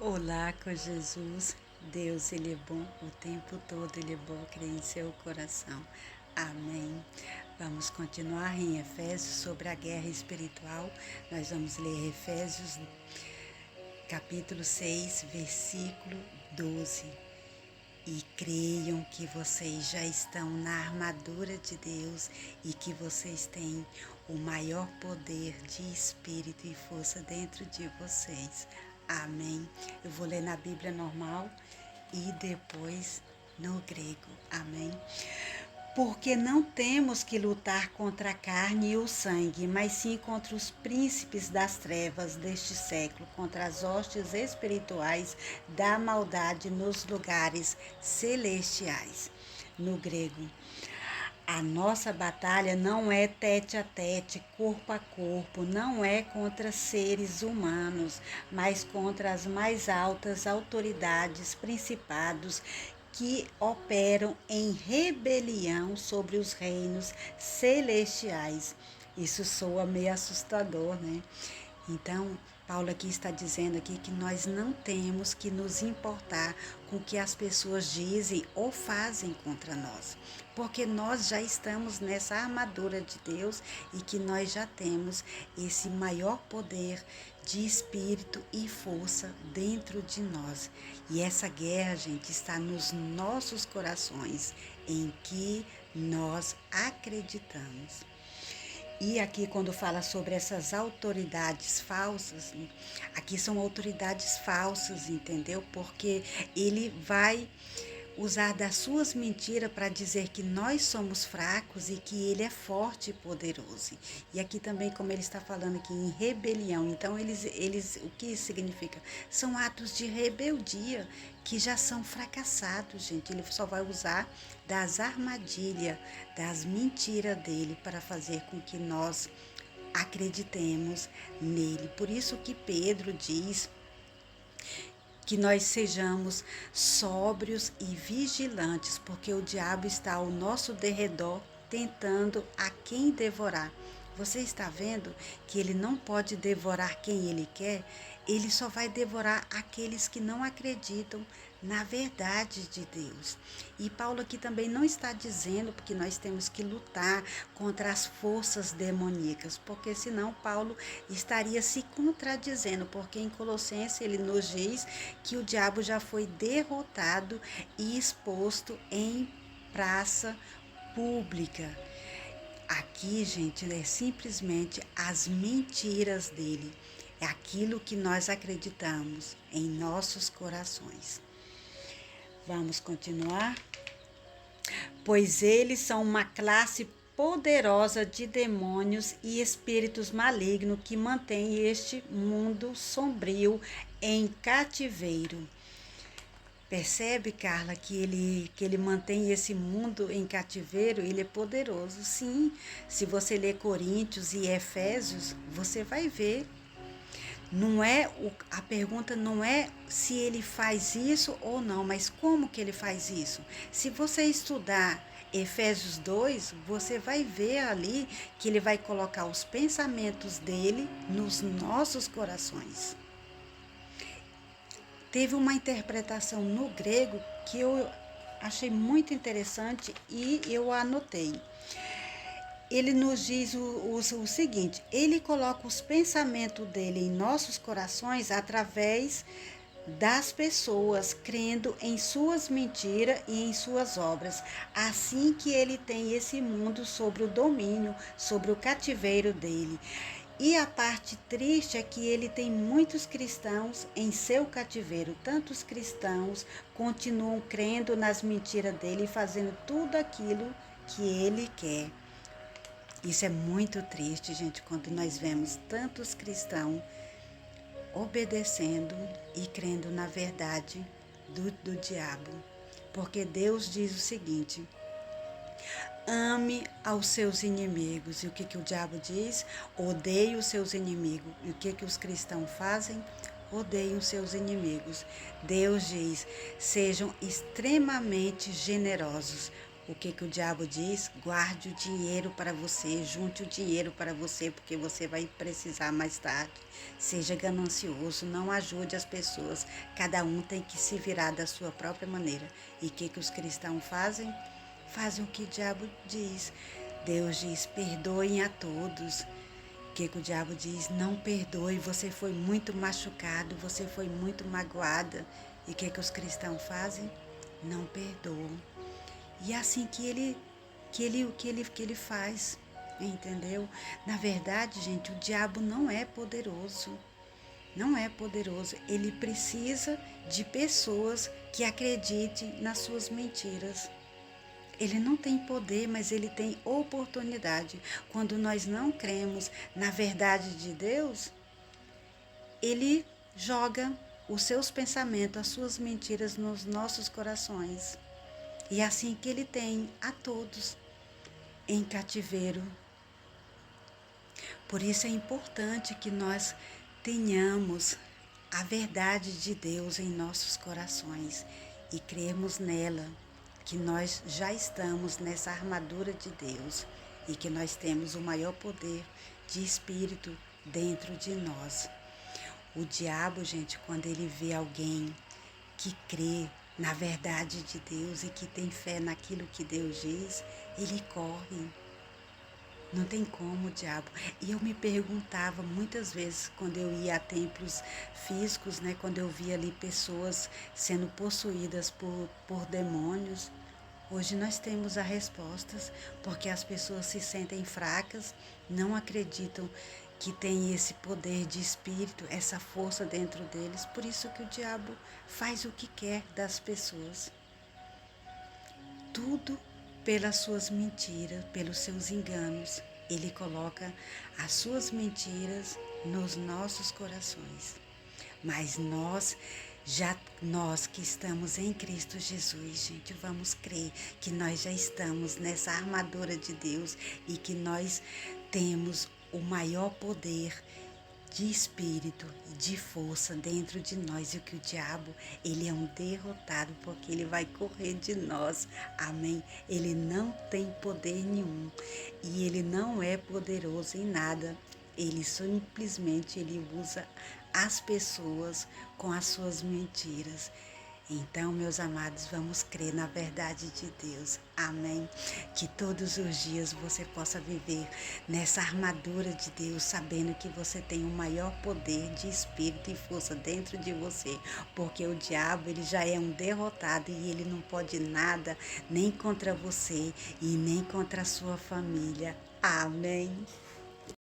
Olá com Jesus, Deus Ele é bom, o tempo todo Ele é bom, creia em seu coração, amém. Vamos continuar em Efésios sobre a guerra espiritual, nós vamos ler Efésios capítulo 6, versículo 12. E creiam que vocês já estão na armadura de Deus e que vocês têm o maior poder de espírito e força dentro de vocês. Amém. Eu vou ler na Bíblia normal e depois no grego. Amém. Porque não temos que lutar contra a carne e o sangue, mas sim contra os príncipes das trevas deste século, contra as hostes espirituais da maldade nos lugares celestiais. No grego, a nossa batalha não é tete a tete, corpo a corpo, não é contra seres humanos, mas contra as mais altas autoridades, principados que operam em rebelião sobre os reinos celestiais. Isso soa meio assustador, né? Então, Paulo aqui está dizendo aqui que nós não temos que nos importar com o que as pessoas dizem ou fazem contra nós, porque nós já estamos nessa armadura de Deus e que nós já temos esse maior poder de espírito e força dentro de nós. E essa guerra, gente, está nos nossos corações, em que nós acreditamos. E aqui, quando fala sobre essas autoridades falsas, aqui são autoridades falsas, entendeu? Porque ele vai usar das suas mentiras para dizer que nós somos fracos e que ele é forte e poderoso. E aqui também, como ele está falando aqui, em rebelião. Então, o que isso significa? São atos de rebeldia que já são fracassados, gente. Ele só vai usar das armadilhas, das mentiras dele para fazer com que nós acreditemos nele. Por isso que Pedro diz que nós sejamos sóbrios e vigilantes, porque o diabo está ao nosso derredor tentando a quem devorar. Você está vendo que ele não pode devorar quem ele quer? Ele só vai devorar aqueles que não acreditam na verdade de Deus. E Paulo aqui também não está dizendo que nós temos que lutar contra as forças demoníacas, porque senão Paulo estaria se contradizendo, porque em Colossenses ele nos diz que o diabo já foi derrotado e exposto em praça pública. Aqui, gente, é simplesmente as mentiras dele. É aquilo que nós acreditamos em nossos corações. Vamos continuar? Pois eles são uma classe poderosa de demônios e espíritos malignos que mantém este mundo sombrio em cativeiro. Percebe, Carla, que ele mantém esse mundo em cativeiro? Ele é poderoso, sim. Se você ler Coríntios e Efésios, você vai ver. Não é a pergunta não é se ele faz isso ou não, mas como que ele faz isso. Se você estudar Efésios 2, você vai ver ali que ele vai colocar os pensamentos dele nos nossos corações. Teve uma interpretação no grego que eu achei muito interessante e eu anotei. Ele nos diz o seguinte: ele coloca os pensamentos dele em nossos corações através das pessoas, crendo em suas mentiras e em suas obras. Assim que ele tem esse mundo sobre o domínio, sobre o cativeiro dele. E a parte triste é que ele tem muitos cristãos em seu cativeiro. Tantos cristãos continuam crendo nas mentiras dele e fazendo tudo aquilo que ele quer. Isso é muito triste, gente, quando nós vemos tantos cristãos obedecendo e crendo na verdade do diabo. Porque Deus diz o seguinte: ame aos seus inimigos. E o que o diabo diz? Odeie os seus inimigos. E o que os cristãos fazem? Odeiam os seus inimigos. Deus diz: sejam extremamente generosos, O que o diabo diz? Guarde o dinheiro para você, junte o dinheiro para você, porque você vai precisar mais tarde. Seja ganancioso, não ajude as pessoas. Cada um tem que se virar da sua própria maneira. E o que os cristãos fazem? Fazem o que o diabo diz. Deus diz, perdoem a todos. O que o diabo diz? Não perdoe, você foi muito machucado, você foi muito magoada. E o que os cristãos fazem? Não perdoam. E é assim que ele faz, entendeu? Na verdade, gente, o diabo não é poderoso. Não é poderoso. Ele precisa de pessoas que acreditem nas suas mentiras. Ele não tem poder, mas ele tem oportunidade. Quando nós não cremos na verdade de Deus, ele joga os seus pensamentos, as suas mentiras nos nossos corações. E é assim que ele tem a todos em cativeiro. Por isso é importante que nós tenhamos a verdade de Deus em nossos corações e cremos nela, que nós já estamos nessa armadura de Deus e que nós temos o maior poder de espírito dentro de nós. O diabo, gente, quando ele vê alguém que crê na verdade de Deus e que tem fé naquilo que Deus diz, ele corre. Não tem como, diabo. E eu me perguntava muitas vezes quando eu ia a templos físicos, né, quando eu via ali pessoas sendo possuídas por demônios. Hoje nós temos as respostas, porque as pessoas se sentem fracas, não acreditam que tem esse poder de espírito, essa força dentro deles. Por isso que o diabo faz o que quer das pessoas. Tudo pelas suas mentiras, pelos seus enganos. Ele coloca as suas mentiras nos nossos corações. Mas nós que estamos em Cristo Jesus, gente, vamos crer que nós já estamos nessa armadura de Deus e que nós temos o maior poder de espírito e de força dentro de nós, e que o diabo, ele é um derrotado, porque ele vai correr de nós, amém? Ele não tem poder nenhum e ele não é poderoso em nada. Ele simplesmente ele usa as pessoas com as suas mentiras. Então, meus amados, vamos crer na verdade de Deus. Amém? Que todos os dias você possa viver nessa armadura de Deus, sabendo que você tem o maior poder de espírito e força dentro de você, porque o diabo, ele já é um derrotado e ele não pode nada nem contra você e nem contra a sua família. Amém?